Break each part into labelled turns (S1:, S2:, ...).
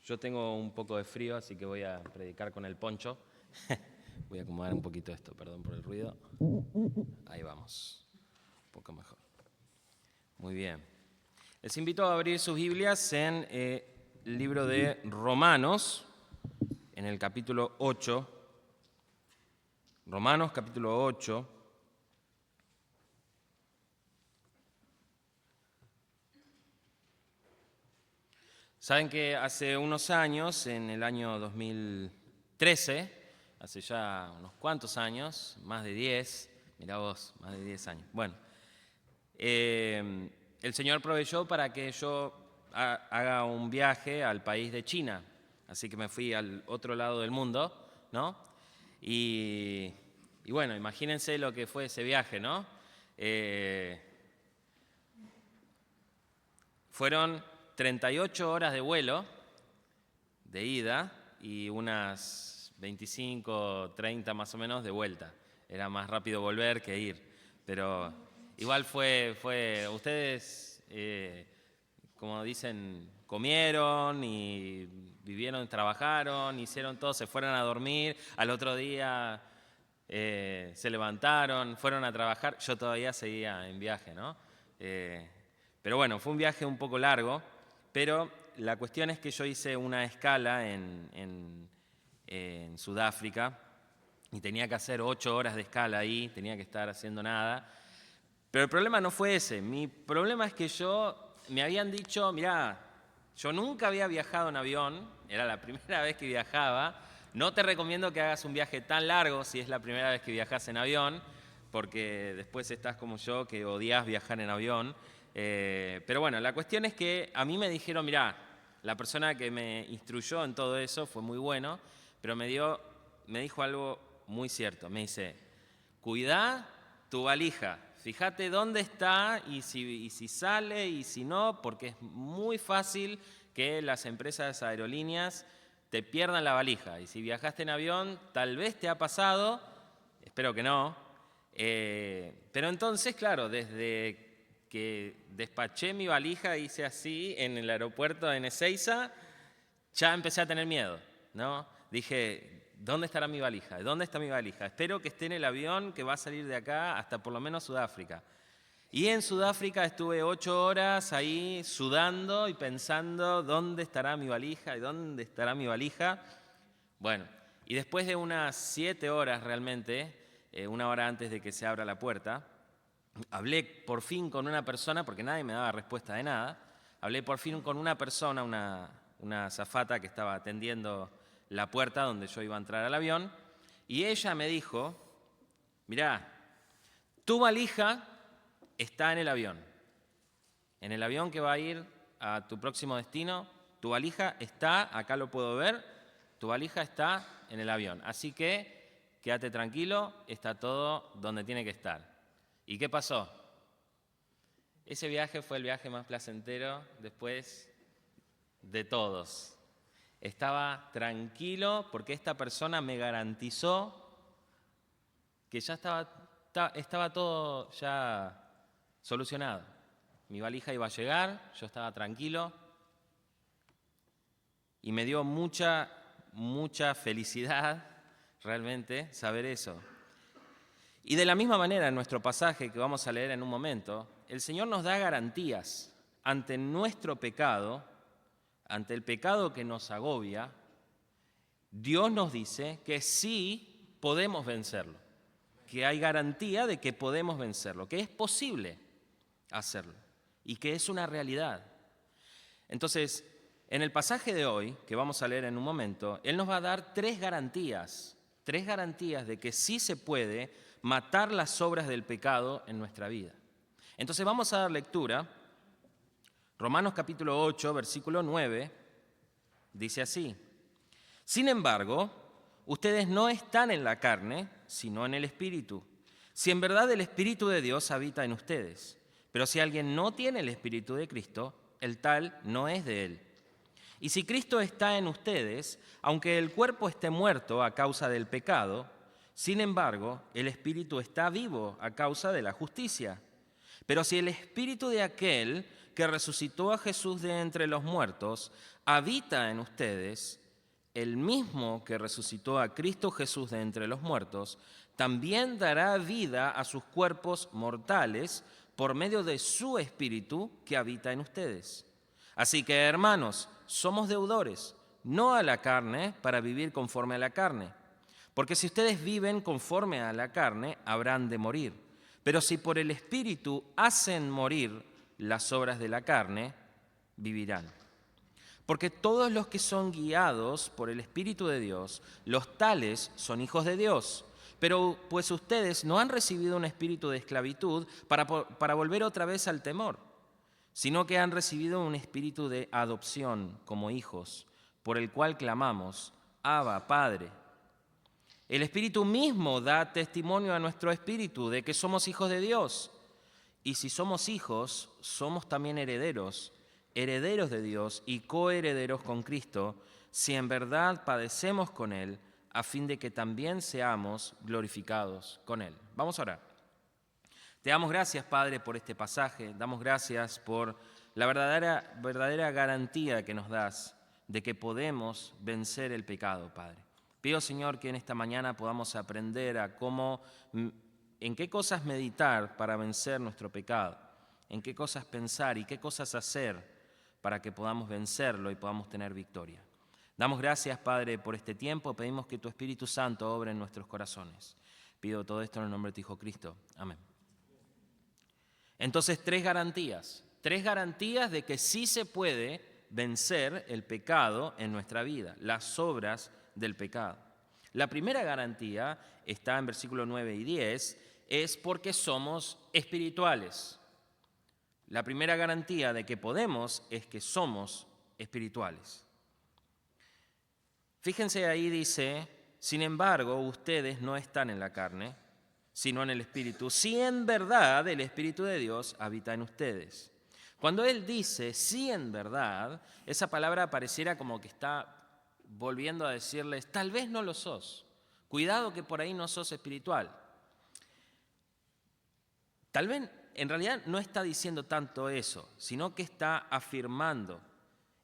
S1: Yo tengo un poco de frío, así que voy a predicar con el poncho. Voy a acomodar un poquito esto, perdón por el ruido. Ahí vamos, un poco mejor. Muy bien. Les invito a abrir sus Biblias en el libro de Romanos, en el capítulo 8. Romanos, capítulo 8. Saben que hace unos años, en el año 2013, hace ya unos cuantos años, más de 10, mirá vos, más de 10 años. Bueno, el Señor proveyó para que yo haga un viaje al país de China, así que me fui al otro lado del mundo, ¿no? Y bueno, imagínense lo que fue ese viaje, ¿no? Fueron 38 horas de vuelo, de ida, y unas 25, 30 más o menos de vuelta. Era más rápido volver que ir. Pero igual fue ustedes, como dicen, comieron y vivieron, trabajaron, hicieron todo, se fueron a dormir, al otro día se levantaron, fueron a trabajar. Yo todavía seguía en viaje, ¿no? Pero bueno, fue un viaje un poco largo, pero la cuestión es que yo hice una escala en Sudáfrica y tenía que hacer 8 horas de escala ahí, tenía que estar haciendo nada. Pero el problema no fue ese, mi problema es que me habían dicho, mirá, yo nunca había viajado en avión, era la primera vez que viajaba, no te recomiendo que hagas un viaje tan largo si es la primera vez que viajas en avión, porque después estás como yo que odias viajar en avión. Pero bueno, la cuestión es que a mí me dijeron, mirá, la persona que me instruyó en todo eso fue muy bueno, pero me dijo algo muy cierto. Me dice, cuidá tu valija, fíjate dónde está y si sale y si no, porque es muy fácil que las empresas aerolíneas te pierdan la valija. Y si viajaste en avión, tal vez te ha pasado, espero que no. Pero entonces, claro, desde que despaché mi valija, hice así en el aeropuerto de Ezeiza, ya empecé a tener miedo, ¿no? Dije, ¿dónde estará mi valija? ¿Dónde está mi valija? Espero que esté en el avión que va a salir de acá hasta por lo menos Sudáfrica. Y en Sudáfrica estuve 8 horas ahí sudando y pensando, ¿dónde estará mi valija? ¿Y dónde estará mi valija? Bueno, y después de unas 7 horas realmente, una hora antes de que se abra la puerta, hablé por fin con una persona, porque nadie me daba respuesta de nada, hablé por fin con una persona, una azafata que estaba atendiendo la puerta donde yo iba a entrar al avión, y ella me dijo, mirá, tu valija está en el avión que va a ir a tu próximo destino, tu valija está, acá lo puedo ver, tu valija está en el avión, así que quédate tranquilo, está todo donde tiene que estar. ¿Y qué pasó? Ese viaje fue el viaje más placentero después de todos. Estaba tranquilo porque esta persona me garantizó que ya estaba todo ya solucionado. Mi valija iba a llegar, yo estaba tranquilo y me dio mucha felicidad realmente saber eso. Y de la misma manera, en nuestro pasaje que vamos a leer en un momento, el Señor nos da garantías ante nuestro pecado, ante el pecado que nos agobia. Dios nos dice que sí podemos vencerlo, que hay garantía de que podemos vencerlo, que es posible hacerlo y que es una realidad. Entonces, en el pasaje de hoy, que vamos a leer en un momento, Él nos va a dar tres garantías de que sí se puede matar las obras del pecado en nuestra vida. Entonces vamos a dar lectura. Romanos capítulo 8, versículo 9, dice así: sin embargo, ustedes no están en la carne, sino en el Espíritu, si en verdad el Espíritu de Dios habita en ustedes. Pero si alguien no tiene el Espíritu de Cristo, el tal no es de él. Y si Cristo está en ustedes, aunque el cuerpo esté muerto a causa del pecado, sin embargo, el Espíritu está vivo a causa de la justicia. Pero si el Espíritu de aquel que resucitó a Jesús de entre los muertos habita en ustedes, el mismo que resucitó a Cristo Jesús de entre los muertos, también dará vida a sus cuerpos mortales por medio de su Espíritu que habita en ustedes. Así que, hermanos, somos deudores, no a la carne, para vivir conforme a la carne. Porque si ustedes viven conforme a la carne, habrán de morir. Pero si por el Espíritu hacen morir las obras de la carne, vivirán. Porque todos los que son guiados por el Espíritu de Dios, los tales son hijos de Dios. Pero pues ustedes no han recibido un espíritu de esclavitud para volver otra vez al temor, sino que han recibido un espíritu de adopción como hijos, por el cual clamamos, Abba, Padre. El Espíritu mismo da testimonio a nuestro espíritu de que somos hijos de Dios. Y si somos hijos, somos también herederos, herederos de Dios y coherederos con Cristo, si en verdad padecemos con Él, a fin de que también seamos glorificados con Él. Vamos a orar. Te damos gracias, Padre, por este pasaje. Damos gracias por la verdadera garantía que nos das de que podemos vencer el pecado, Padre. Pido, Señor, que en esta mañana podamos aprender a en qué cosas meditar para vencer nuestro pecado, en qué cosas pensar y qué cosas hacer para que podamos vencerlo y podamos tener victoria. Damos gracias, Padre, por este tiempo. Pedimos que tu Espíritu Santo obre en nuestros corazones. Pido todo esto en el nombre de tu Hijo Cristo. Amén. Entonces, tres garantías de que sí se puede vencer el pecado en nuestra vida, las obras del pecado. La primera garantía está en versículos 9 y 10, es porque somos espirituales. La primera garantía de que podemos es que somos espirituales. Fíjense ahí dice, sin embargo, ustedes no están en la carne, sino en el Espíritu, si en verdad el Espíritu de Dios habita en ustedes. Cuando él dice, si en verdad, esa palabra pareciera como que está volviendo a decirles, tal vez no lo sos, cuidado que por ahí no sos espiritual. Tal vez en realidad no está diciendo tanto eso, sino que está afirmando,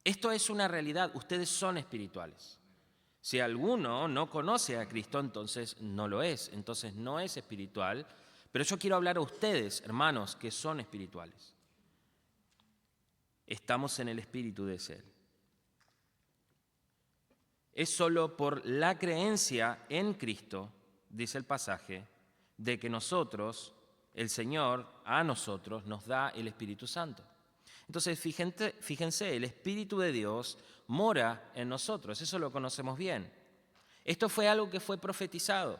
S1: esto es una realidad, ustedes son espirituales. Si alguno no conoce a Cristo, entonces no lo es, entonces no es espiritual, pero yo quiero hablar a ustedes, hermanos, que son espirituales. Estamos en el Espíritu de Él. Es solo por la creencia en Cristo, dice el pasaje, de que nosotros, el Señor, a nosotros nos da el Espíritu Santo. Entonces, fíjense, el Espíritu de Dios mora en nosotros, eso lo conocemos bien. Esto fue algo que fue profetizado.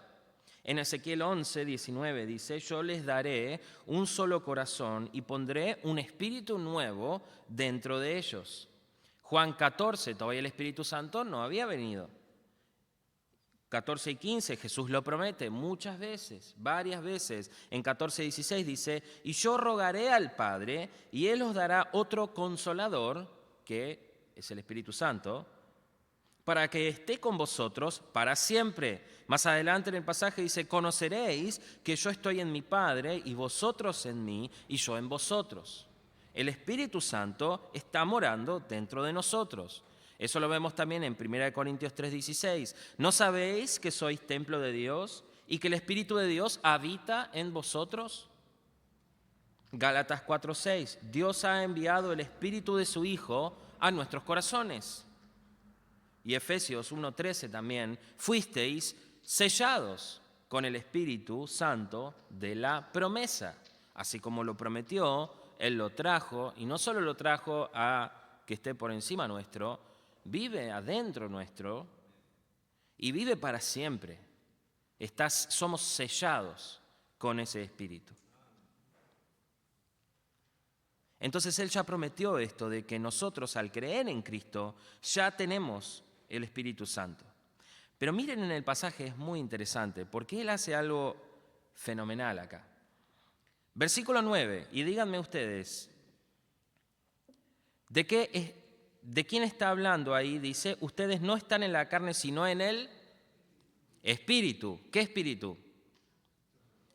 S1: En Ezequiel 11, 19 dice, yo les daré un solo corazón y pondré un espíritu nuevo dentro de ellos. Juan 14, todavía el Espíritu Santo no había venido. 14 y 15, Jesús lo promete muchas veces, varias veces. En 14 y 16 dice, y yo rogaré al Padre, y Él os dará otro consolador, que es el Espíritu Santo, para que esté con vosotros para siempre. Más adelante en el pasaje dice, conoceréis que yo estoy en mi Padre, y vosotros en mí, y yo en vosotros. El Espíritu Santo está morando dentro de nosotros. Eso lo vemos también en 1 Corintios 3:16. ¿No sabéis que sois templo de Dios y que el Espíritu de Dios habita en vosotros? Gálatas 4:6. Dios ha enviado el Espíritu de su Hijo a nuestros corazones. Y Efesios 1:13 también. Fuisteis sellados con el Espíritu Santo de la promesa. Así como lo prometió, Él lo trajo, y no solo lo trajo a que esté por encima nuestro, vive adentro nuestro y vive para siempre. Somos sellados con ese Espíritu. Entonces Él ya prometió esto de que nosotros al creer en Cristo ya tenemos el Espíritu Santo. Pero miren en el pasaje, es muy interesante porque Él hace algo fenomenal acá. Versículo 9, y díganme ustedes, ¿de quién está hablando ahí? Dice, ustedes no están en la carne, sino en el Espíritu. ¿Qué Espíritu?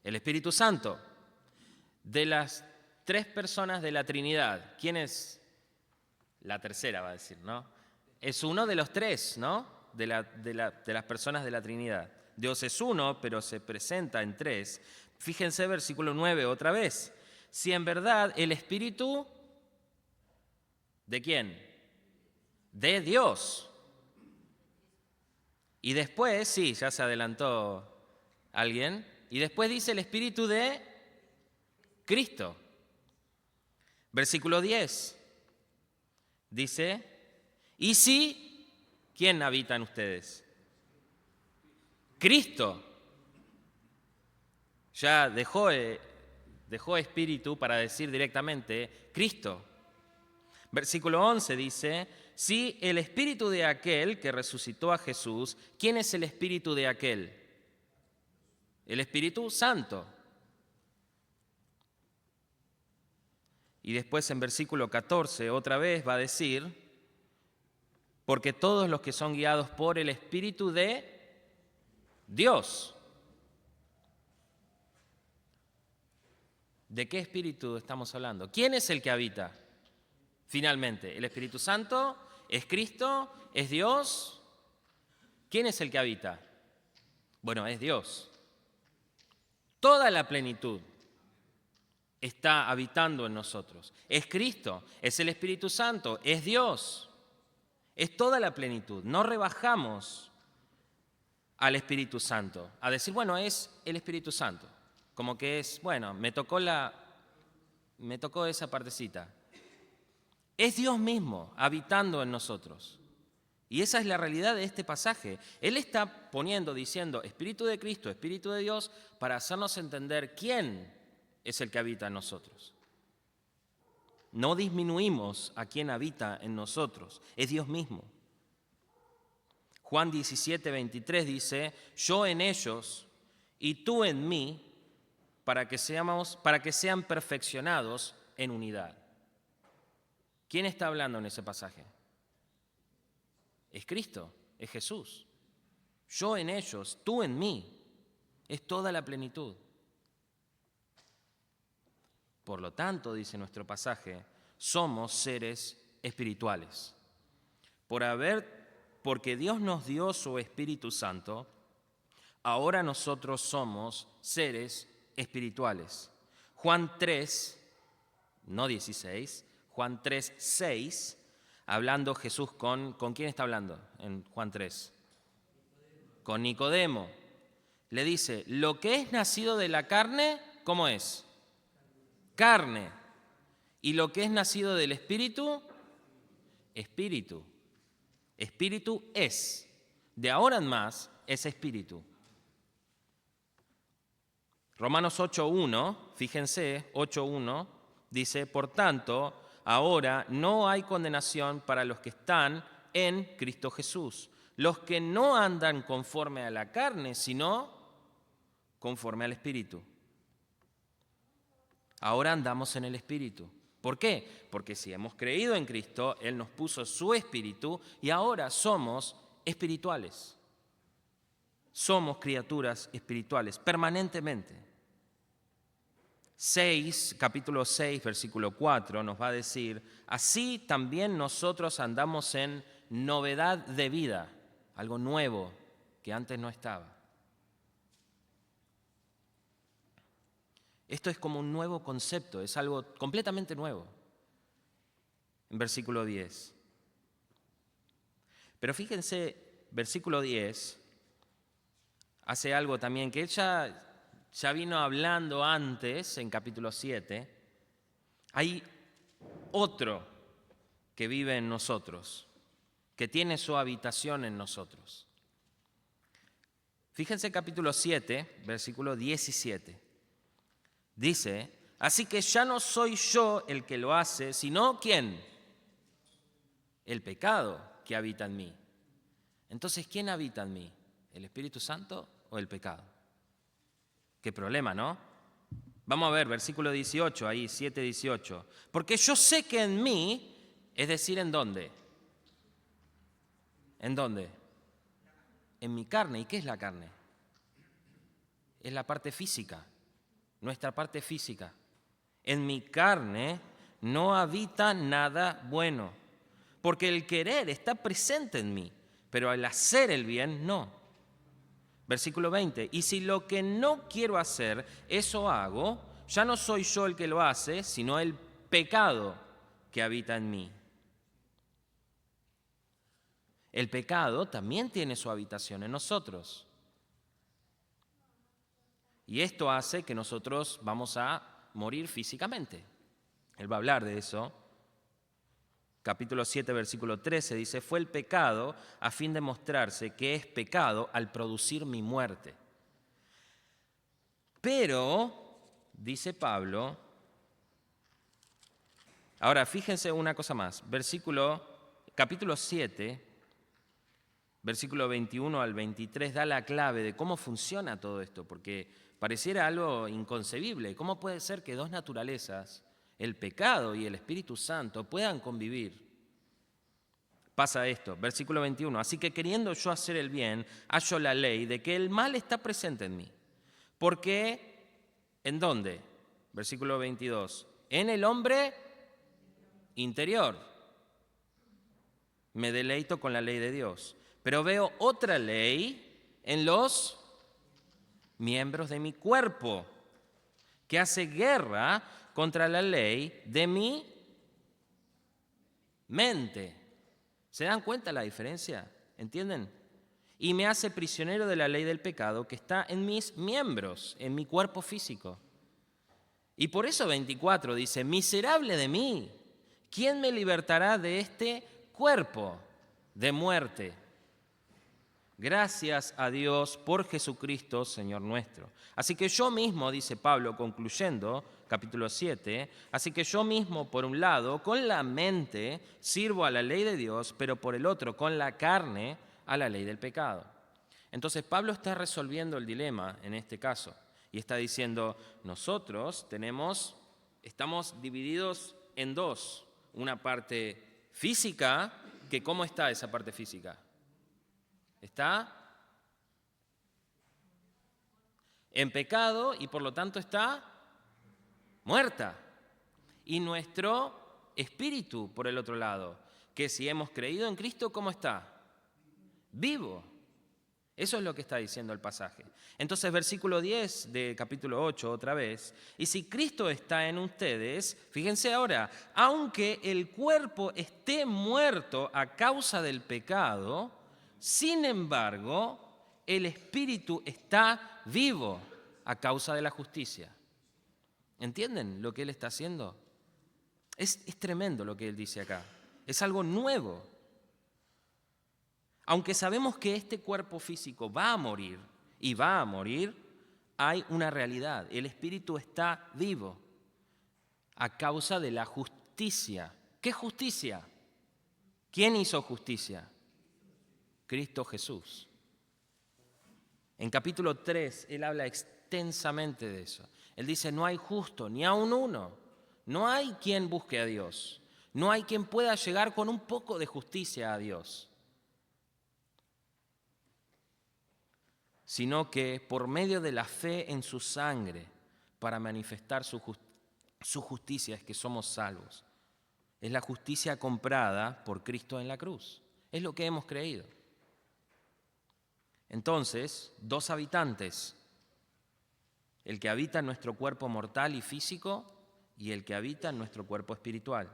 S1: El Espíritu Santo. De las tres personas de la Trinidad. ¿Quién es la tercera, va a decir, no? Es uno de los tres, ¿no? De las personas de la Trinidad. Dios es uno, pero se presenta en tres. Fíjense versículo 9 otra vez. Si en verdad el Espíritu, ¿de quién? De Dios. Y después, sí, ya se adelantó alguien, y después dice el Espíritu de Cristo. Versículo 10 dice, ¿y si quién habita en ustedes? Cristo. Ya dejó Espíritu para decir directamente Cristo. Versículo 11 dice, si el Espíritu de aquel que resucitó a Jesús, ¿quién es el Espíritu de aquel? El Espíritu Santo. Y después en versículo 14 otra vez va a decir, porque todos los que son guiados por el Espíritu de Dios. ¿De qué Espíritu estamos hablando? ¿Quién es el que habita? Finalmente, ¿el Espíritu Santo? ¿Es Cristo? ¿Es Dios? ¿Quién es el que habita? Bueno, es Dios. Toda la plenitud está habitando en nosotros. Es Cristo, es el Espíritu Santo, es Dios. Es toda la plenitud. No rebajamos al Espíritu Santo a decir, bueno, es el Espíritu Santo. Como que es, bueno, me tocó esa partecita. Es Dios mismo habitando en nosotros. Y esa es la realidad de este pasaje. Él está diciendo, Espíritu de Cristo, Espíritu de Dios, para hacernos entender quién es el que habita en nosotros. No disminuimos a quien habita en nosotros, es Dios mismo. Juan 17:23 dice, yo en ellos y tú en mí, para que sean perfeccionados en unidad. ¿Quién está hablando en ese pasaje? Es Cristo, es Jesús. Yo en ellos, tú en mí, es toda la plenitud. Por lo tanto, dice nuestro pasaje, somos seres espirituales. Porque Dios nos dio su Espíritu Santo, ahora nosotros somos seres espirituales. Juan 3, no 16, Juan 3, 6, hablando Jesús ¿con quién está hablando en Juan 3? Con Nicodemo. Le dice, lo que es nacido de la carne, ¿cómo es? Carne. Y lo que es nacido del Espíritu, Espíritu. Espíritu es. De ahora en más es Espíritu. Romanos 8.1, fíjense, 8.1, dice, por tanto, ahora no hay condenación para los que están en Cristo Jesús, los que no andan conforme a la carne, sino conforme al Espíritu. Ahora andamos en el Espíritu. ¿Por qué? Porque si hemos creído en Cristo, Él nos puso su Espíritu y ahora somos espirituales. Somos criaturas espirituales permanentemente. Capítulo 6, versículo 4 nos va a decir, así también nosotros andamos en novedad de vida, algo nuevo que antes no estaba. Esto es como un nuevo concepto, es algo completamente nuevo. En versículo 10. Pero fíjense, versículo 10 hace algo también que ella ya vino hablando antes, en capítulo 7. Hay otro que vive en nosotros, que tiene su habitación en nosotros. Fíjense capítulo 7, versículo 17. Dice, así que ya no soy yo el que lo hace, sino ¿quién? El pecado que habita en mí. Entonces, ¿quién habita en mí? ¿El Espíritu Santo o el pecado? Qué problema, ¿no? Vamos a ver, versículo 18, ahí, 7:18. Porque yo sé que en mí, es decir, ¿en dónde? ¿En dónde? En mi carne. ¿Y qué es la carne? Es la parte física, nuestra parte física. En mi carne no habita nada bueno, porque el querer está presente en mí, pero el hacer el bien no. Versículo 20, y si lo que no quiero hacer, eso hago, ya no soy yo el que lo hace, sino el pecado que habita en mí. El pecado también tiene su habitación en nosotros. Y esto hace que nosotros vamos a morir físicamente. Él va a hablar de eso. Capítulo 7, versículo 13 dice, fue el pecado a fin de mostrarse que es pecado al producir mi muerte. Pero, dice Pablo, ahora fíjense una cosa más, capítulo 7, versículo 21 al 23 da la clave de cómo funciona todo esto, porque pareciera algo inconcebible. ¿Cómo puede ser que dos naturalezas, el pecado y el Espíritu Santo, puedan convivir? Pasa esto, versículo 21, así que queriendo yo hacer el bien, hallo la ley de que el mal está presente en mí. Porque, ¿en dónde? Versículo 22, en el hombre interior. Me deleito con la ley de Dios. Pero veo otra ley en los miembros de mi cuerpo, que hace guerra contra la ley de mi mente. ¿Se dan cuenta la diferencia? ¿Entienden? Y me hace prisionero de la ley del pecado que está en mis miembros, en mi cuerpo físico. Y por eso 24 dice, miserable de mí, ¿quién me libertará de este cuerpo de muerte? Gracias a Dios por Jesucristo, Señor nuestro. Así que yo mismo, dice Pablo, concluyendo, capítulo 7, así que yo mismo, por un lado, con la mente sirvo a la ley de Dios, pero por el otro, con la carne, a la ley del pecado. Entonces Pablo está resolviendo el dilema en este caso y está diciendo, nosotros estamos divididos en dos, una parte física, que ¿cómo está esa parte física? Está en pecado y por lo tanto está muerta. Y nuestro espíritu, por el otro lado, que si hemos creído en Cristo, ¿cómo está? Vivo. Eso es lo que está diciendo el pasaje. Entonces, versículo 10 de capítulo 8, otra vez. Y si Cristo está en ustedes, fíjense ahora, aunque el cuerpo esté muerto a causa del pecado, sin embargo, el espíritu está vivo a causa de la justicia. ¿Entienden lo que él está haciendo? Es tremendo lo que él dice acá. Es algo nuevo. Aunque sabemos que este cuerpo físico va a morir y va a morir, hay una realidad. El espíritu está vivo a causa de la justicia. ¿Qué justicia? ¿Quién hizo justicia? Cristo Jesús. En capítulo 3, él habla extensamente de eso. Él dice, no hay justo, ni aun uno. No hay quien busque a Dios. No hay quien pueda llegar con un poco de justicia a Dios. Sino que por medio de la fe en su sangre, para manifestar su justicia, es que somos salvos. Es la justicia comprada por Cristo en la cruz. Es lo que hemos creído. Entonces, dos habitantes, el que habita en nuestro cuerpo mortal y físico y el que habita en nuestro cuerpo espiritual.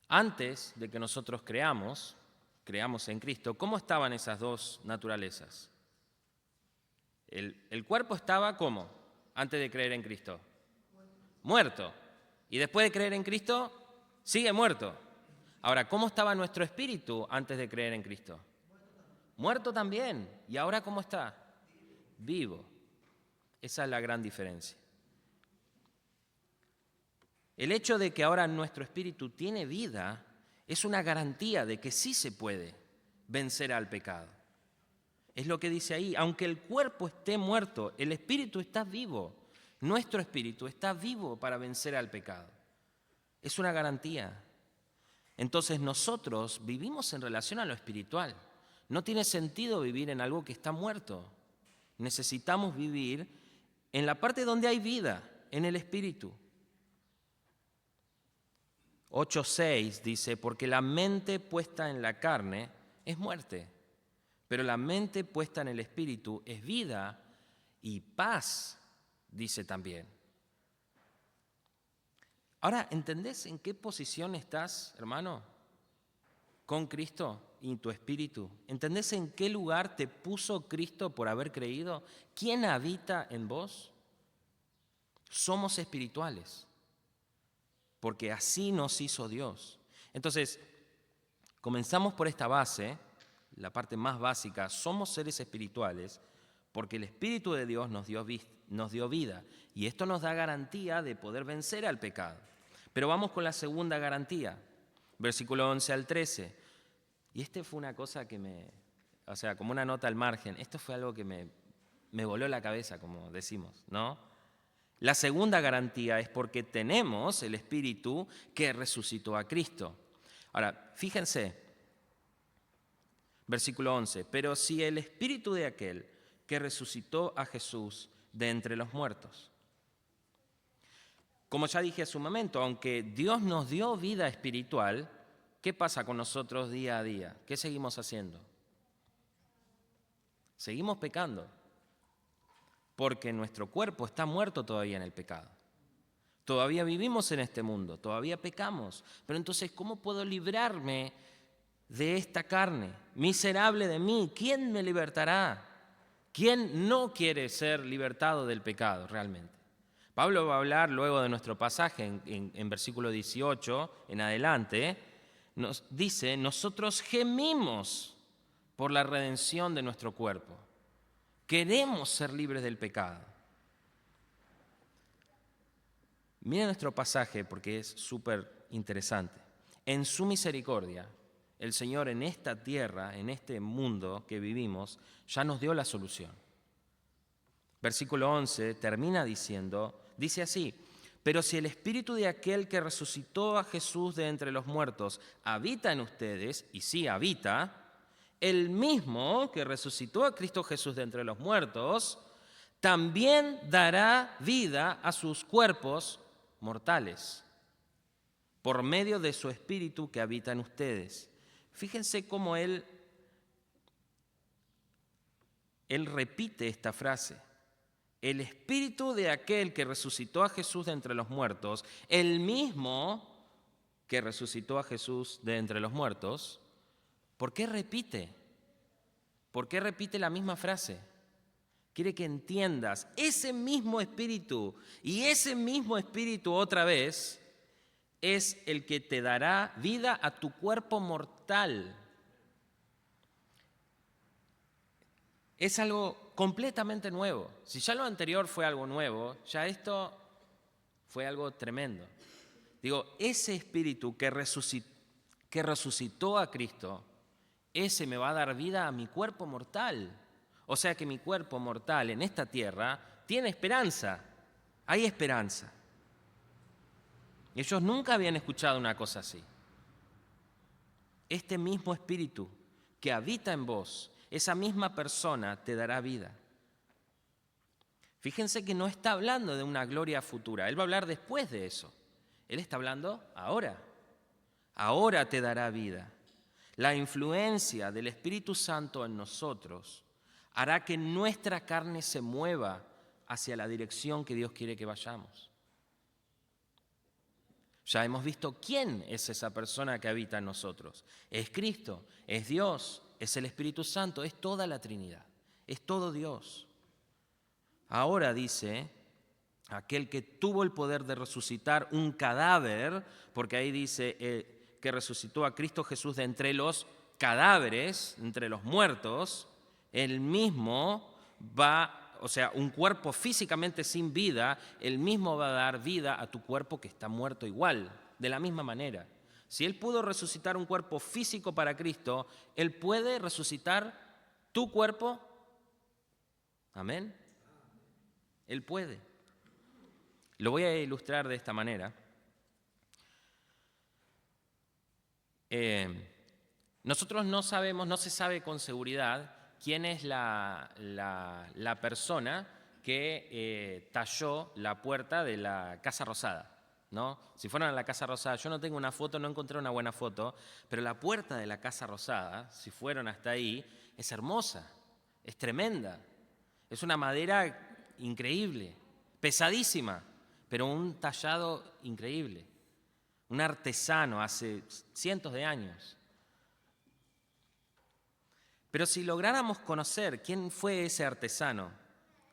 S1: Antes de que nosotros creamos en Cristo, ¿cómo estaban esas dos naturalezas? El cuerpo estaba ¿cómo? Antes de creer en Cristo. Muerto. Y después de creer en Cristo, sigue muerto. Ahora, ¿cómo estaba nuestro espíritu antes de creer en Cristo? Muerto también. ¿Y ahora cómo está? Vivo. Esa es la gran diferencia. El hecho de que ahora nuestro espíritu tiene vida es una garantía de que sí se puede vencer al pecado. Es lo que dice ahí, aunque el cuerpo esté muerto, el espíritu está vivo. Nuestro espíritu está vivo para vencer al pecado. Es una garantía. Entonces nosotros vivimos en relación a lo espiritual. No tiene sentido vivir en algo que está muerto. Necesitamos vivir en la parte donde hay vida, en el Espíritu. 8:6 dice, porque la mente puesta en la carne es muerte, pero la mente puesta en el Espíritu es vida y paz, dice también. Ahora, ¿entendés en qué posición estás, hermano? Con Cristo y tu Espíritu. ¿Entendés en qué lugar te puso Cristo por haber creído? ¿Quién habita en vos? Somos espirituales, porque así nos hizo Dios. Entonces, comenzamos por esta base, la parte más básica, somos seres espirituales, porque el Espíritu de Dios nos dio vida, y esto nos da garantía de poder vencer al pecado. Pero vamos con la segunda garantía, versículo 11 al 13. Y fue una cosa que como una nota al margen, esto fue algo que me voló la cabeza, como decimos, ¿no? La segunda garantía es porque tenemos el Espíritu que resucitó a Cristo. Ahora, fíjense, versículo 11, pero si el Espíritu de aquel que resucitó a Jesús de entre los muertos. Como ya dije hace un momento, aunque Dios nos dio vida espiritual, ¿qué pasa con nosotros día a día? ¿Qué seguimos haciendo? Seguimos pecando, porque nuestro cuerpo está muerto todavía en el pecado. Todavía vivimos en este mundo, todavía pecamos. Pero entonces, ¿cómo puedo librarme de esta carne? Miserable de mí, ¿quién me libertará? ¿Quién no quiere ser libertado del pecado realmente? Pablo va a hablar luego de nuestro pasaje en versículo 18 en adelante. Nos dice, nosotros gemimos por la redención de nuestro cuerpo. Queremos ser libres del pecado. Miren nuestro pasaje porque es súper interesante. En su misericordia, el Señor en esta tierra, en este mundo que vivimos, ya nos dio la solución. Versículo 11 termina dice así, pero si el Espíritu de aquel que resucitó a Jesús de entre los muertos habita en ustedes, y sí habita, el mismo que resucitó a Cristo Jesús de entre los muertos, también dará vida a sus cuerpos mortales, por medio de su Espíritu que habita en ustedes. Fíjense cómo él repite esta frase. El Espíritu de aquel que resucitó a Jesús de entre los muertos, el mismo que resucitó a Jesús de entre los muertos, ¿por qué repite? ¿Por qué repite la misma frase? Quiere que entiendas, ese mismo Espíritu y ese mismo Espíritu otra vez es el que te dará vida a tu cuerpo mortal. Es algo completamente nuevo. Si ya lo anterior fue algo nuevo, ya esto fue algo tremendo. Digo, ese Espíritu que resucitó a Cristo, ese me va a dar vida a mi cuerpo mortal. O sea que mi cuerpo mortal en esta tierra tiene esperanza, hay esperanza. Ellos nunca habían escuchado una cosa así. Este mismo Espíritu que habita en vos, esa misma persona te dará vida. Fíjense que no está hablando de una gloria futura, Él va a hablar después de eso. Él está hablando ahora. Ahora te dará vida. La influencia del Espíritu Santo en nosotros hará que nuestra carne se mueva hacia la dirección que Dios quiere que vayamos. Ya hemos visto quién es esa persona que habita en nosotros. Es Cristo, es Dios, es el Espíritu Santo, es toda la Trinidad, es todo Dios. Ahora dice, aquel que tuvo el poder de resucitar un cadáver, porque ahí dice que resucitó a Cristo Jesús de entre los cadáveres, entre los muertos, él mismo un cuerpo físicamente sin vida, él mismo va a dar vida a tu cuerpo que está muerto igual, de la misma manera. Si él pudo resucitar un cuerpo físico para Cristo, él puede resucitar tu cuerpo. Amén. Él puede. Lo voy a ilustrar de esta manera. Nosotros no se sabe con seguridad quién es la persona que talló la puerta de la Casa Rosada, ¿no? Si fueron a la Casa Rosada, yo no tengo una foto, no encontré una buena foto, pero la puerta de la Casa Rosada, si fueron hasta ahí, es hermosa, es tremenda. Es una madera increíble, pesadísima, pero un tallado increíble. Un artesano hace cientos de años. Pero si lográramos conocer quién fue ese artesano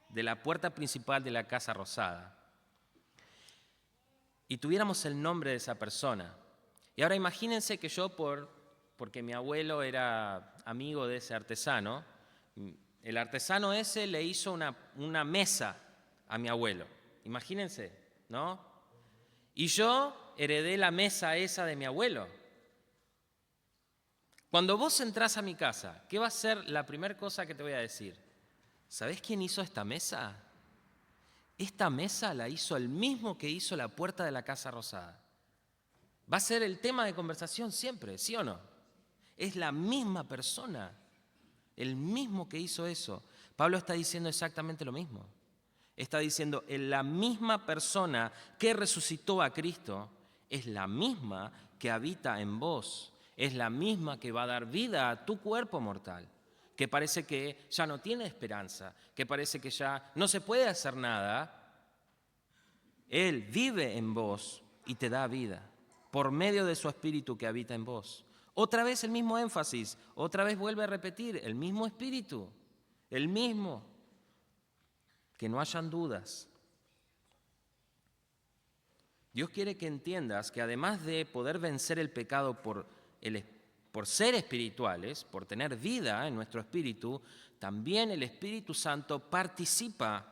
S1: de la puerta principal de la Casa Rosada y tuviéramos el nombre de esa persona, y ahora imagínense que yo, porque mi abuelo era amigo de ese artesano, el artesano ese le hizo una mesa a mi abuelo. Imagínense, ¿no? Y yo heredé la mesa esa de mi abuelo. Cuando vos entrás a mi casa, ¿qué va a ser la primera cosa que te voy a decir? ¿Sabés quién hizo esta mesa? Esta mesa la hizo el mismo que hizo la puerta de la Casa Rosada. Va a ser el tema de conversación siempre, ¿sí o no? Es la misma persona, el mismo que hizo eso. Pablo está diciendo exactamente lo mismo. Está diciendo, la misma persona que resucitó a Cristo es la misma que habita en vos. Es la misma que va a dar vida a tu cuerpo mortal, que parece que ya no tiene esperanza, que parece que ya no se puede hacer nada. Él vive en vos y te da vida por medio de su Espíritu que habita en vos. Otra vez el mismo énfasis, otra vez vuelve a repetir, el mismo Espíritu, el mismo. Que no hayan dudas. Dios quiere que entiendas que además de poder vencer el pecado por ser espirituales, por tener vida en nuestro espíritu, también el Espíritu Santo participa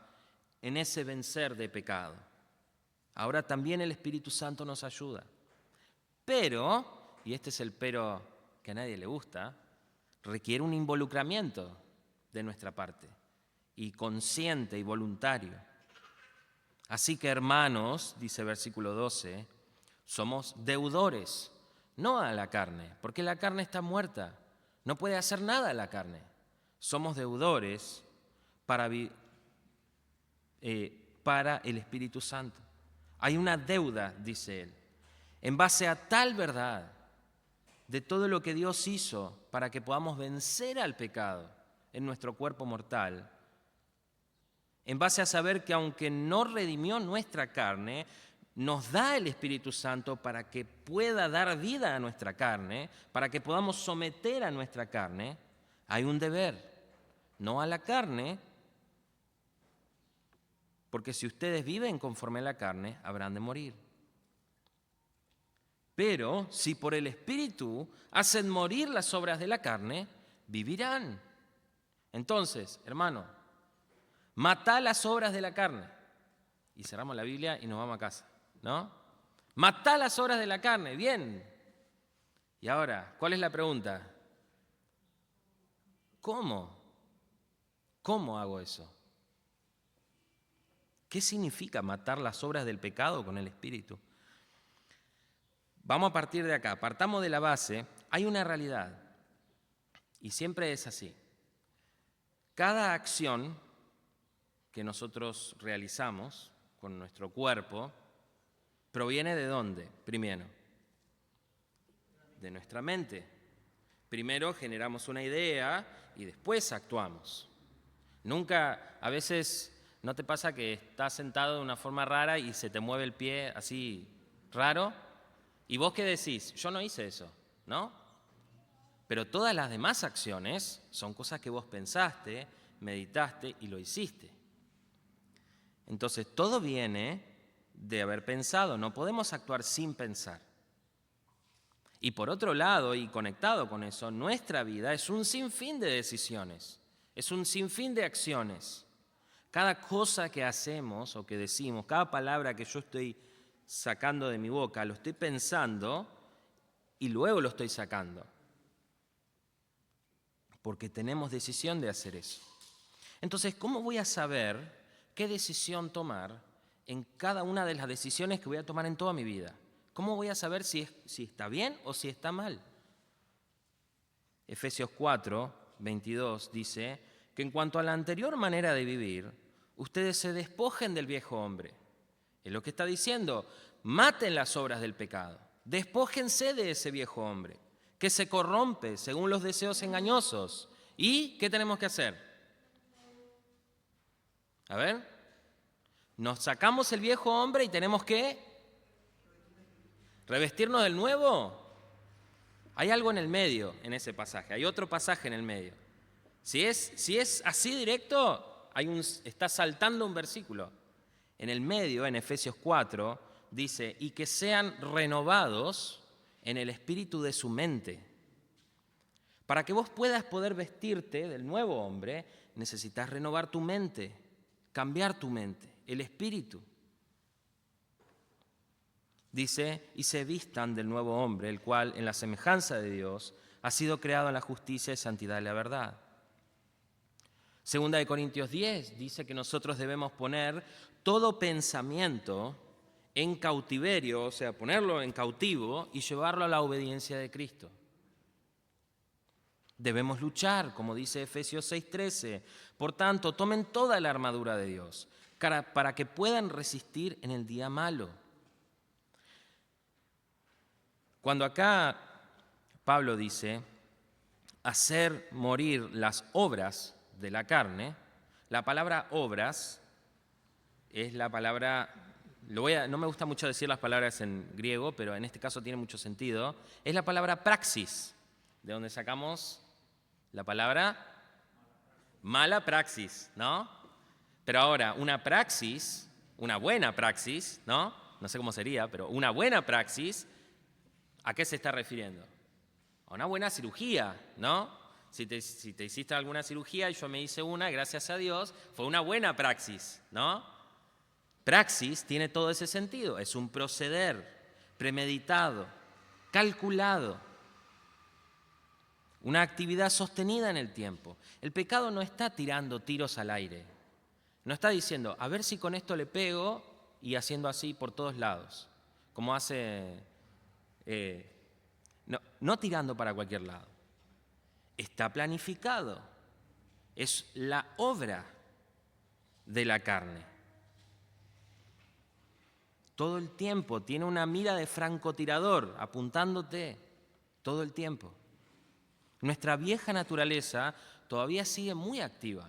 S1: en ese vencer de pecado. Ahora también el Espíritu Santo nos ayuda. Pero, y este es el pero que a nadie le gusta, requiere un involucramiento de nuestra parte, y consciente y voluntario. Así que, hermanos, dice versículo 12, somos deudores, no a la carne, porque la carne está muerta, no puede hacer nada a la carne. Somos deudores para el Espíritu Santo. Hay una deuda, dice él, en base a tal verdad de todo lo que Dios hizo para que podamos vencer al pecado en nuestro cuerpo mortal, en base a saber que aunque no redimió nuestra carne, nos da el Espíritu Santo para que pueda dar vida a nuestra carne, para que podamos someter a nuestra carne. Hay un deber, no a la carne, porque si ustedes viven conforme a la carne, habrán de morir. Pero si por el Espíritu hacen morir las obras de la carne, vivirán. Entonces, hermano, matá las obras de la carne. Y cerramos la Biblia y nos vamos a casa, ¿no? Matá las obras de la carne, bien. Y ahora, ¿cuál es la pregunta? ¿Cómo? ¿Cómo hago eso? ¿Qué significa matar las obras del pecado con el Espíritu? Vamos a partir de acá, partamos de la base, hay una realidad, y siempre es así. Cada acción que nosotros realizamos con nuestro cuerpo proviene ¿de dónde? Primero, de nuestra mente. Primero generamos una idea y después actuamos. Nunca, a veces, ¿no te pasa que estás sentado de una forma rara y se te mueve el pie así raro? ¿Y vos qué decís? Yo no hice eso, ¿no? Pero todas las demás acciones son cosas que vos pensaste, meditaste y lo hiciste. Entonces, todo viene de haber pensado, no podemos actuar sin pensar. Y por otro lado, y conectado con eso, nuestra vida es un sinfín de decisiones, es un sinfín de acciones. Cada cosa que hacemos o que decimos, cada palabra que yo estoy sacando de mi boca, lo estoy pensando y luego lo estoy sacando. Porque tenemos decisión de hacer eso. Entonces, ¿cómo voy a saber qué decisión tomar en cada una de las decisiones que voy a tomar en toda mi vida? ¿Cómo voy a saber si está bien o si está mal? Efesios 4, 22 dice que en cuanto a la anterior manera de vivir, ustedes se despojen del viejo hombre. Es lo que está diciendo, maten las obras del pecado, despójense de ese viejo hombre, que se corrompe según los deseos engañosos. ¿Y qué tenemos que hacer? A ver, nos sacamos el viejo hombre y tenemos que revestirnos del nuevo. Hay algo en el medio en ese pasaje, hay otro pasaje en el medio. Si es así directo, está saltando un versículo. En el medio, en Efesios 4, dice, y que sean renovados en el espíritu de su mente. Para que vos puedas poder vestirte del nuevo hombre, necesitas renovar tu mente, cambiar tu mente, el espíritu. Dice, y se vistan del nuevo hombre, el cual, en la semejanza de Dios, ha sido creado en la justicia y santidad de la verdad. Segunda de Corintios 10 dice que nosotros debemos poner todo pensamiento en cautiverio, o sea, ponerlo en cautivo y llevarlo a la obediencia de Cristo. Debemos luchar, como dice Efesios 6:13. Por tanto, tomen toda la armadura de Dios para que puedan resistir en el día malo. Cuando acá Pablo dice hacer morir las obras de la carne, la palabra obras es la palabra, no me gusta mucho decir las palabras en griego, pero en este caso tiene mucho sentido, es la palabra praxis, de donde sacamos la palabra mala praxis, ¿no? Pero ahora, una praxis, una buena praxis, ¿no? No sé cómo sería, pero una buena praxis, ¿a qué se está refiriendo? A una buena cirugía, ¿no? Si te hiciste alguna cirugía y yo me hice una, gracias a Dios, fue una buena praxis, ¿no? Praxis tiene todo ese sentido, es un proceder premeditado, calculado, una actividad sostenida en el tiempo. El pecado no está tirando tiros al aire, no está diciendo, a ver si con esto le pego y haciendo así por todos lados, como hace... No tirando para cualquier lado. Está planificado. Es la obra de la carne. Todo el tiempo tiene una mira de francotirador apuntándote todo el tiempo. Nuestra vieja naturaleza todavía sigue muy activa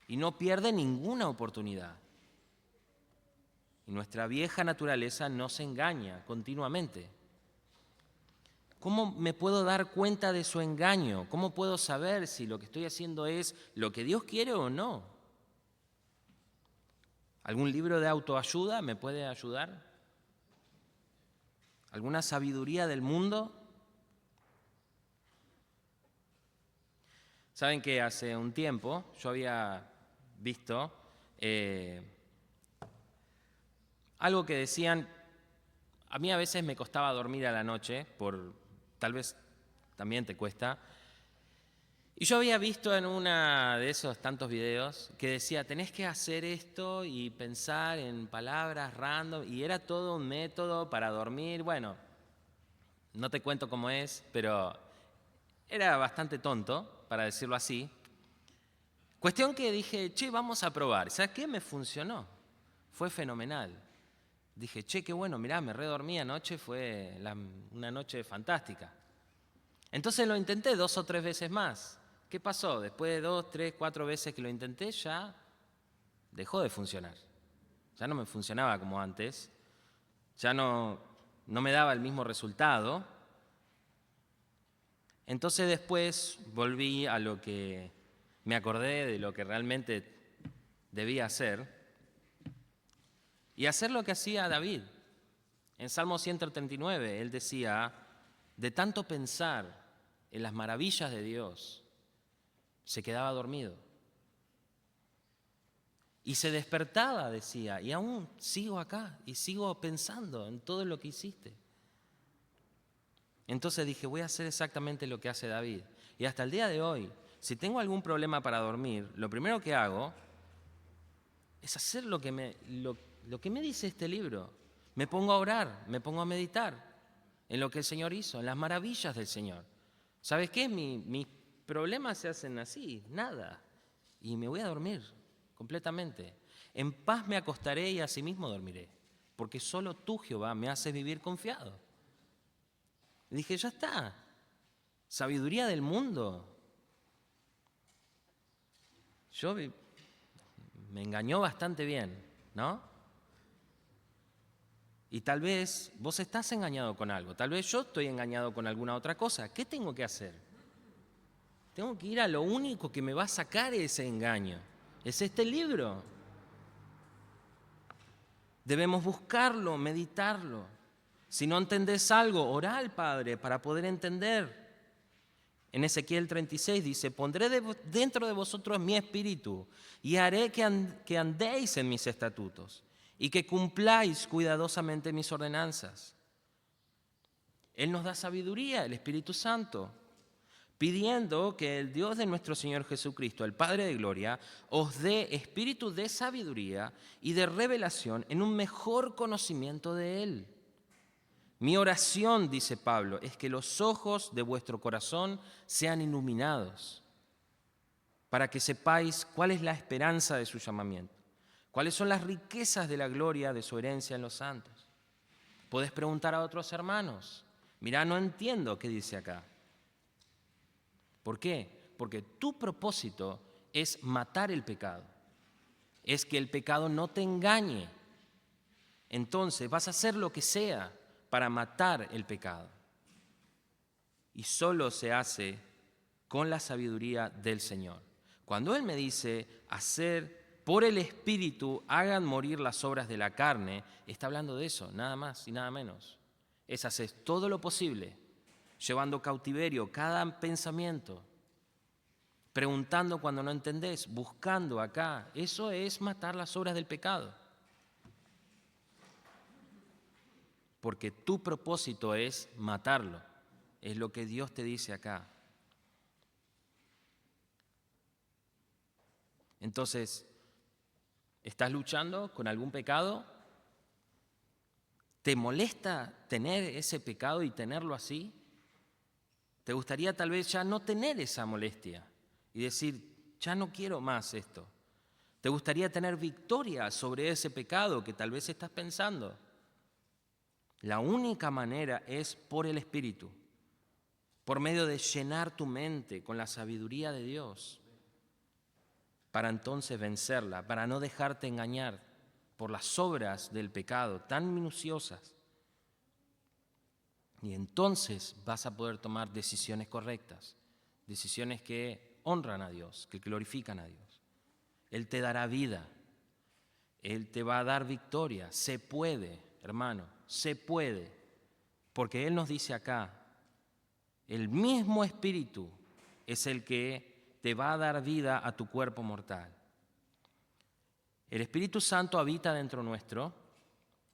S1: y no pierde ninguna oportunidad. Y nuestra vieja naturaleza no se engaña continuamente. ¿Cómo me puedo dar cuenta de su engaño? ¿Cómo puedo saber si lo que estoy haciendo es lo que Dios quiere o no? ¿Algún libro de autoayuda me puede ayudar? ¿Alguna sabiduría del mundo? Saben que hace un tiempo yo había visto algo que decían, a mí a veces me costaba dormir a la noche, tal vez también te cuesta, y yo había visto en una de esos tantos videos que decía, tenés que hacer esto y pensar en palabras random, y era todo un método para dormir. Bueno, no te cuento cómo es, pero era bastante tonto, para decirlo así. Cuestión que dije, vamos a probar. ¿Sabes qué? Me funcionó. Fue fenomenal. Dije, qué bueno, mirá, me redormí anoche, fue una noche fantástica. Entonces lo intenté 2 o 3 veces más. ¿Qué pasó? Después de 2, 3, 4 veces que lo intenté, ya dejó de funcionar. Ya no me funcionaba como antes. Ya no me daba el mismo resultado. Entonces después volví a lo que me acordé de lo que realmente debía hacer y hacer lo que hacía David. En Salmo 139 él decía, de tanto pensar en las maravillas de Dios, se quedaba dormido. Y se despertaba, decía, y aún sigo acá y sigo pensando en todo lo que hiciste. Entonces dije, voy a hacer exactamente lo que hace David. Y hasta el día de hoy, si tengo algún problema para dormir, lo primero que hago es hacer lo que me dice este libro. Me pongo a orar, me pongo a meditar en lo que el Señor hizo, en las maravillas del Señor. ¿Sabes qué? Mis problemas se hacen así, nada. Y me voy a dormir completamente. En paz me acostaré y asimismo dormiré, porque solo tú, Jehová, me haces vivir confiado. Y dije, ya está, sabiduría del mundo. Me engañó bastante bien, ¿no? Y tal vez vos estás engañado con algo, tal vez yo estoy engañado con alguna otra cosa. ¿Qué tengo que hacer? Tengo que ir a lo único que me va a sacar ese engaño. Es este libro. Debemos buscarlo, meditarlo. Si no entendés algo, orá al Padre para poder entender. En Ezequiel 36 dice, pondré dentro de vosotros mi espíritu y haré que andéis en mis estatutos y que cumpláis cuidadosamente mis ordenanzas. Él nos da sabiduría, el Espíritu Santo, pidiendo que el Dios de nuestro Señor Jesucristo, el Padre de Gloria, os dé espíritu de sabiduría y de revelación en un mejor conocimiento de Él. Mi oración, dice Pablo, es que los ojos de vuestro corazón sean iluminados para que sepáis cuál es la esperanza de su llamamiento, cuáles son las riquezas de la gloria de su herencia en los santos. Podés preguntar a otros hermanos, mirá, no entiendo qué dice acá. ¿Por qué? Porque tu propósito es matar el pecado, es que el pecado no te engañe. Entonces vas a hacer lo que sea para matar el pecado. Y solo se hace con la sabiduría del Señor. Cuando Él me dice hacer por el Espíritu, hagan morir las obras de la carne, está hablando de eso, nada más y nada menos. Es hacer todo lo posible, llevando cautiverio cada pensamiento, preguntando cuando no entendés, buscando acá. Eso es matar las obras del pecado. Porque tu propósito es matarlo. Es lo que Dios te dice acá. Entonces, ¿estás luchando con algún pecado? ¿Te molesta tener ese pecado y tenerlo así? ¿Te gustaría tal vez ya no tener esa molestia y decir, ya no quiero más esto? ¿Te gustaría tener victoria sobre ese pecado que tal vez estás pensando? La única manera es por el Espíritu, por medio de llenar tu mente con la sabiduría de Dios, para entonces vencerla, para no dejarte engañar por las obras del pecado tan minuciosas. Y entonces vas a poder tomar decisiones correctas, decisiones que honran a Dios, que glorifican a Dios. Él te dará vida, Él te va a dar victoria. Se puede, hermano, se puede. Porque Él nos dice acá, el mismo Espíritu es el que te va a dar vida a tu cuerpo mortal. El Espíritu Santo habita dentro nuestro.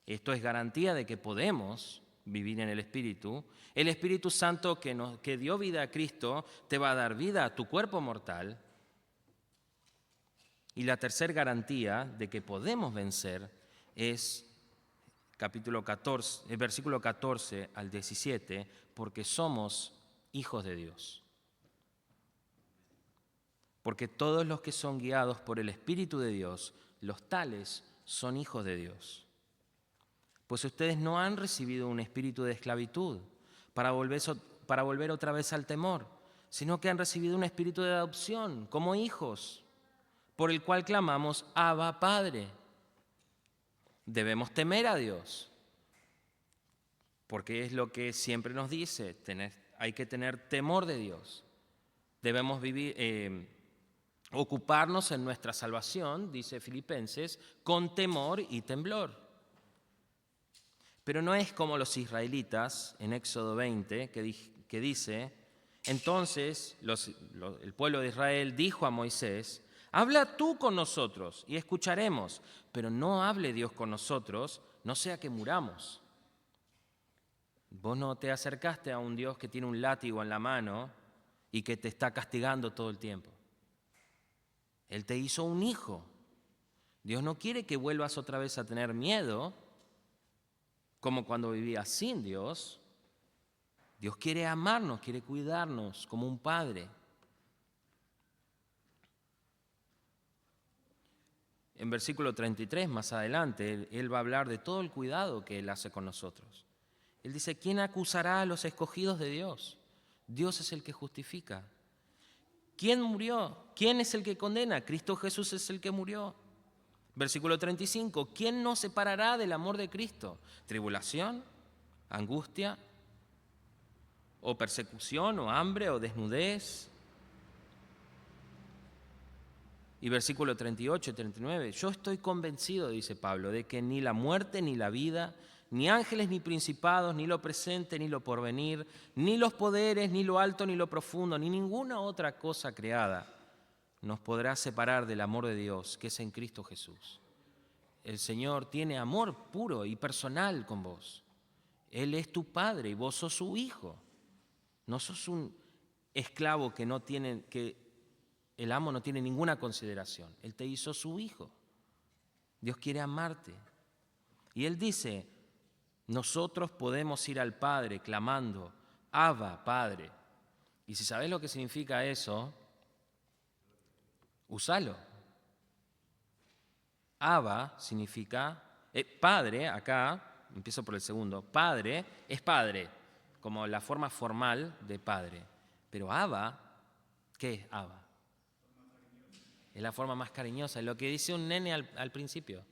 S1: Esto es garantía de que podemos vivir en el Espíritu. El Espíritu Santo que dio vida a Cristo te va a dar vida a tu cuerpo mortal. Y la tercera garantía de que podemos vencer es versículo 14 al 17, porque somos hijos de Dios. Porque todos los que son guiados por el Espíritu de Dios, los tales son hijos de Dios. Pues ustedes no han recibido un espíritu de esclavitud para volver otra vez al temor, sino que han recibido un espíritu de adopción como hijos, por el cual clamamos, Abba, Padre. Debemos temer a Dios, porque es lo que siempre nos dice, hay que tener temor de Dios. Debemos ocuparnos en nuestra salvación, dice Filipenses, con temor y temblor. Pero no es como los israelitas en Éxodo 20, que dice, entonces el pueblo de Israel dijo a Moisés, habla tú con nosotros y escucharemos, pero no hable Dios con nosotros, no sea que muramos. Vos no te acercaste a un Dios que tiene un látigo en la mano y que te está castigando todo el tiempo. Él te hizo un hijo. Dios no quiere que vuelvas otra vez a tener miedo, como cuando vivías sin Dios. Dios quiere amarnos, quiere cuidarnos como un padre. En versículo 33, más adelante, él va a hablar de todo el cuidado que Él hace con nosotros. Él dice, ¿quién acusará a los escogidos de Dios? Dios es el que justifica. ¿Quién murió? ¿Quién es el que condena? Cristo Jesús es el que murió. Versículo 35, ¿quién nos separará del amor de Cristo? ¿Tribulación? ¿Angustia? ¿O persecución? ¿O hambre? ¿O desnudez? Y versículo 38 y 39, yo estoy convencido, dice Pablo, de que ni la muerte ni la vida, ni ángeles ni principados, ni lo presente ni lo porvenir, ni los poderes, ni lo alto ni lo profundo, ni ninguna otra cosa creada nos podrá separar del amor de Dios que es en Cristo Jesús. El Señor tiene amor puro y personal con vos. Él es tu Padre y vos sos su hijo. No sos un esclavo que el amo no tiene ninguna consideración. Él te hizo su hijo. Dios quiere amarte. Y Él dice, nosotros podemos ir al Padre clamando, Abba, Padre. Y si sabés lo que significa eso, úsalo. Abba significa, Padre, acá, empiezo por el segundo, Padre es Padre, como la forma formal de Padre. Pero Abba, ¿qué es Abba? Es la forma más cariñosa, es lo que dice un nene al principio.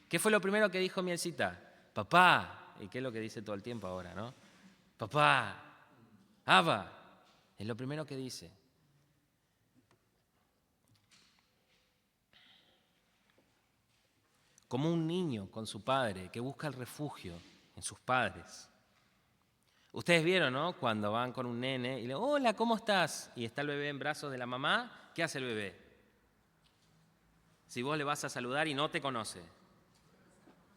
S1: ¿Qué fue lo primero que dijo Mielcita? Papá. ¿Y qué es lo que dice todo el tiempo ahora, no? Papá. Abba. Es lo primero que dice. Como un niño con su padre que busca el refugio en sus padres. Ustedes vieron, ¿no? Cuando van con un nene y le dicen, hola, ¿cómo estás? Y está el bebé en brazos de la mamá, ¿qué hace el bebé? Si vos le vas a saludar y no te conoce,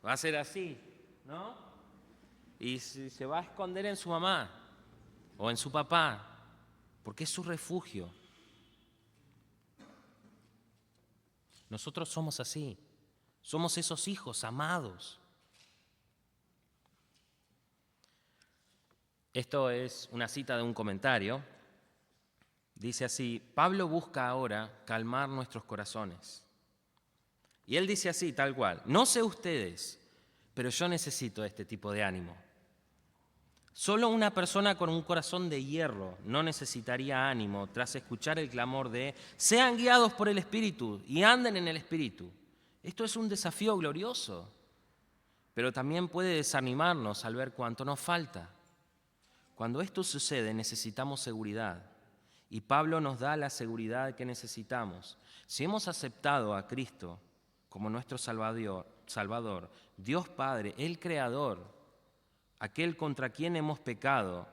S1: va a ser así, ¿no? Y se va a esconder en su mamá o en su papá, porque es su refugio. Nosotros somos así, somos esos hijos amados. Esto es una cita de un comentario. Dice así, Pablo busca ahora calmar nuestros corazones. Y él dice así, tal cual, no sé ustedes, pero yo necesito este tipo de ánimo. Solo una persona con un corazón de hierro no necesitaría ánimo tras escuchar el clamor de sean guiados por el Espíritu y anden en el Espíritu. Esto es un desafío glorioso, pero también puede desanimarnos al ver cuánto nos falta. Cuando esto sucede necesitamos seguridad y Pablo nos da la seguridad que necesitamos. Si hemos aceptado a Cristo como nuestro Salvador, Dios Padre, el Creador, aquel contra quien hemos pecado,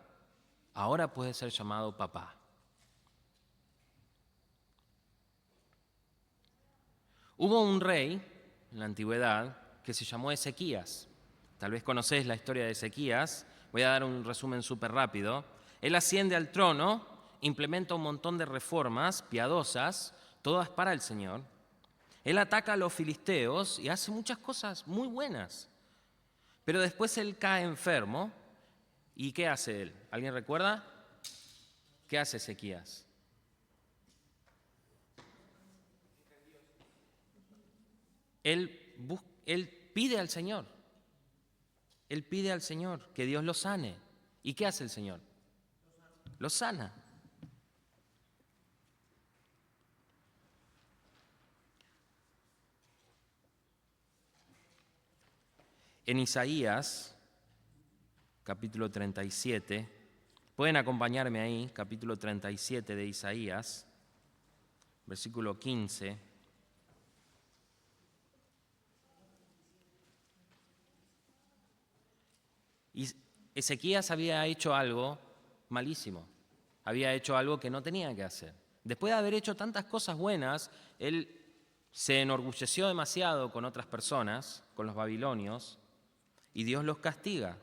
S1: ahora puede ser llamado papá. Hubo un rey en la antigüedad que se llamó Ezequías. Tal vez conocés la historia de Ezequías. Voy a dar un resumen súper rápido. Él asciende al trono, implementa un montón de reformas piadosas, todas para el Señor. Él ataca a los filisteos y hace muchas cosas muy buenas. Pero después él cae enfermo. ¿Y qué hace él? ¿Alguien recuerda? ¿Qué hace Ezequías? Él pide al Señor. Él pide al Señor que Dios lo sane. ¿Y qué hace el Señor? Lo sana. En Isaías, capítulo 37, pueden acompañarme ahí, capítulo 37 de Isaías, versículo 15. Y Ezequías había hecho algo malísimo, había hecho algo que no tenía que hacer. Después de haber hecho tantas cosas buenas, él se enorgulleció demasiado con otras personas, con los babilonios, y Dios los castiga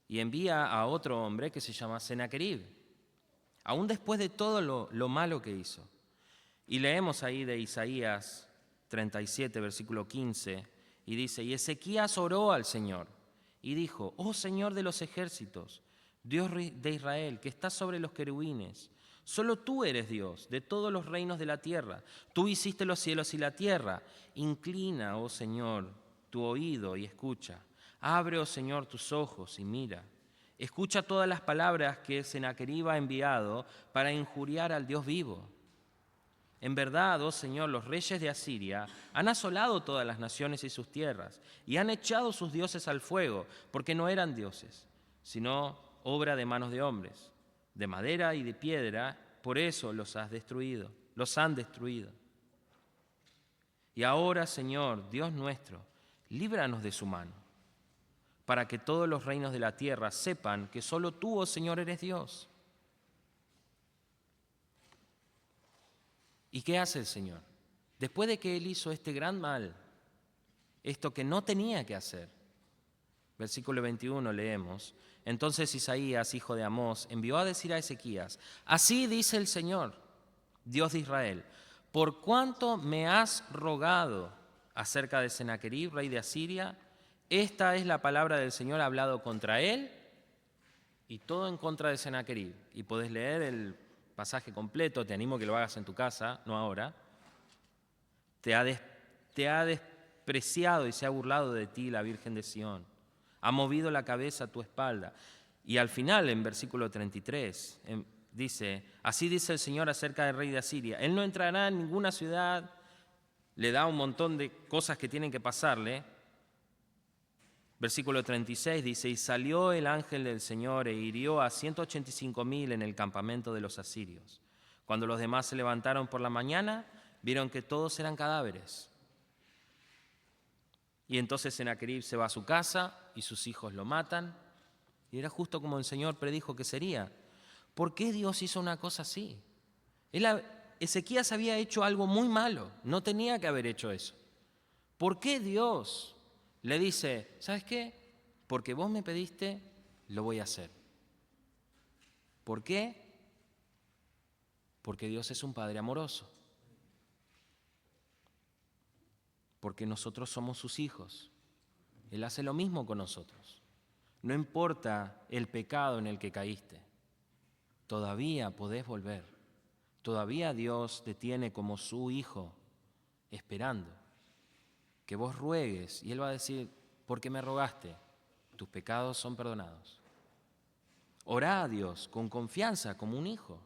S1: y envía a otro hombre que se llama Senaquerib, aún después de todo lo malo que hizo. Y leemos ahí de Isaías 37, versículo 15, y dice, y Ezequías oró al Señor y dijo, oh Señor de los ejércitos, Dios de Israel, que estás sobre los querubines, Solo tú eres Dios de todos los reinos de la tierra. Tú hiciste los cielos y la tierra. Inclina, oh Señor, tu oído y escucha. Abre, oh Señor, tus ojos y mira. Escucha todas las palabras que Sennacherib ha enviado para injuriar al Dios vivo. En verdad, oh Señor, los reyes de Asiria han asolado todas las naciones y sus tierras y han echado sus dioses al fuego, porque no eran dioses, sino obra de manos de hombres, de madera y de piedra. Por eso los han destruido. Y ahora, Señor, Dios nuestro, líbranos de su mano, para que todos los reinos de la tierra sepan que solo tú, oh Señor, eres Dios. ¿Y qué hace el Señor? Después de que Él hizo este gran mal, esto que no tenía que hacer, versículo 21 leemos: entonces Isaías, hijo de Amós, envió a decir a Ezequías: así dice el Señor, Dios de Israel, por cuanto me has rogado acerca de Sennacherib, rey de Asiria, esta es la palabra del Señor hablado contra él y todo en contra de Sennacherib. Y podés leer el pasaje completo, te animo a que lo hagas en tu casa, no ahora. Te ha despreciado y se ha burlado de ti la Virgen de Sión. Ha movido la cabeza a tu espalda. Y al final, en versículo 33, dice: así dice el Señor acerca del rey de Asiria. Él no entrará en ninguna ciudad, le da un montón de cosas que tienen que pasarle. Versículo 36 dice: y salió el ángel del Señor e hirió a 185,000 en el campamento de los asirios. Cuando los demás se levantaron por la mañana, vieron que todos eran cadáveres. Y entonces Sennacherib se va a su casa y sus hijos lo matan. Y era justo como el Señor predijo que sería. ¿Por qué Dios hizo una cosa así? Ezequías había hecho algo muy malo, no tenía que haber hecho eso. ¿Por qué Dios le dice: ¿sabes qué? Porque vos me pediste, lo voy a hacer? ¿Por qué? Porque Dios es un Padre amoroso. Porque nosotros somos sus hijos. Él hace lo mismo con nosotros. No importa el pecado en el que caíste, todavía podés volver. Todavía Dios te tiene como su hijo, esperando que vos ruegues, y Él va a decir: ¿por qué me rogaste? Tus pecados son perdonados. Orá a Dios con confianza, como un hijo.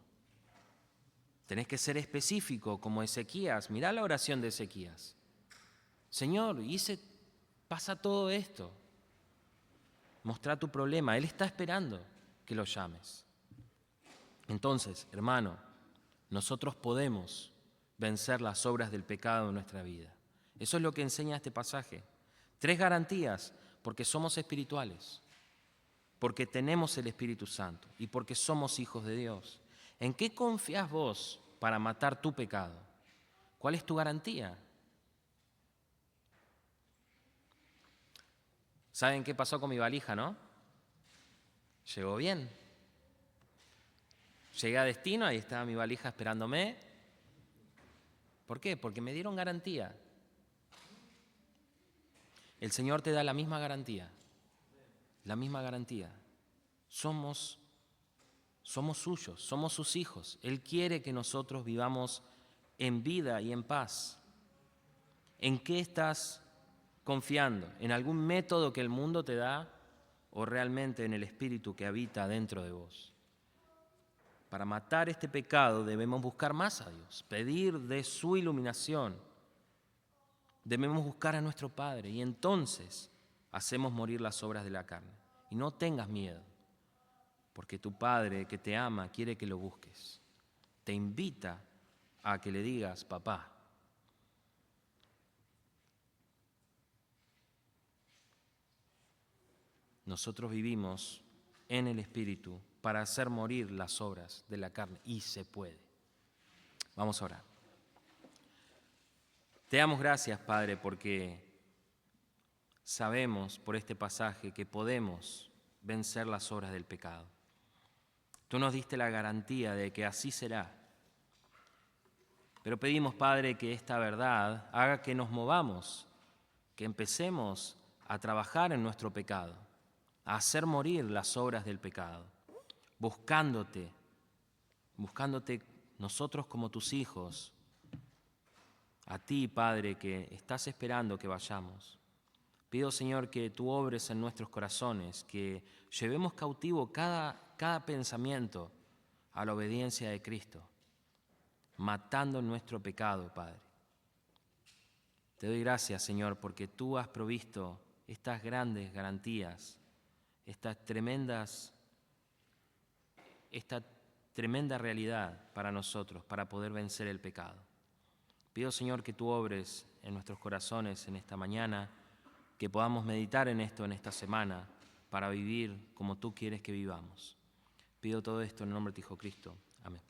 S1: Tenés que ser específico, como Ezequías. Mirá la oración de Ezequías: Señor, pasa todo esto. Mostrá tu problema. Él está esperando que lo llames. Entonces, hermano, nosotros podemos vencer las obras del pecado en nuestra vida. Eso es lo que enseña este pasaje. 3 garantías: porque somos espirituales, porque tenemos el Espíritu Santo y porque somos hijos de Dios. ¿En qué confías vos para matar tu pecado? ¿Cuál es tu garantía? ¿Saben qué pasó con mi valija, no? Llegó bien. Llegué a destino, ahí estaba mi valija esperándome. ¿Por qué? Porque me dieron garantía. El Señor te da la misma garantía. La misma garantía. Somos suyos, somos sus hijos. Él quiere que nosotros vivamos en vida y en paz. ¿En qué estás confiando? ¿En algún método que el mundo te da o realmente en el Espíritu que habita dentro de vos? Para matar este pecado debemos buscar más a Dios, pedir de su iluminación. Debemos buscar a nuestro Padre y entonces hacemos morir las obras de la carne. Y no tengas miedo, porque tu Padre que te ama quiere que lo busques. Te invita a que le digas: papá. Nosotros vivimos en el Espíritu para hacer morir las obras de la carne, y se puede. Vamos a orar. Te damos gracias, Padre, porque sabemos por este pasaje que podemos vencer las obras del pecado. Tú nos diste la garantía de que así será. Pero pedimos, Padre, que esta verdad haga que nos movamos, que empecemos a trabajar en nuestro pecado, a hacer morir las obras del pecado, buscándote buscándote nosotros como tus hijos, a ti, Padre, que estás esperando que vayamos. Pido, Señor, que tú obres en nuestros corazones, que llevemos cautivo cada pensamiento a la obediencia de Cristo, matando nuestro pecado, Padre. Te doy gracias, Señor, porque tú has provisto estas grandes garantías, esta tremenda realidad para nosotros, para poder vencer el pecado. Pido, Señor, que tú obres en nuestros corazones en esta mañana, que podamos meditar en esto en esta semana para vivir como tú quieres que vivamos. Pido todo esto en el nombre de tu Hijo Cristo. Amén.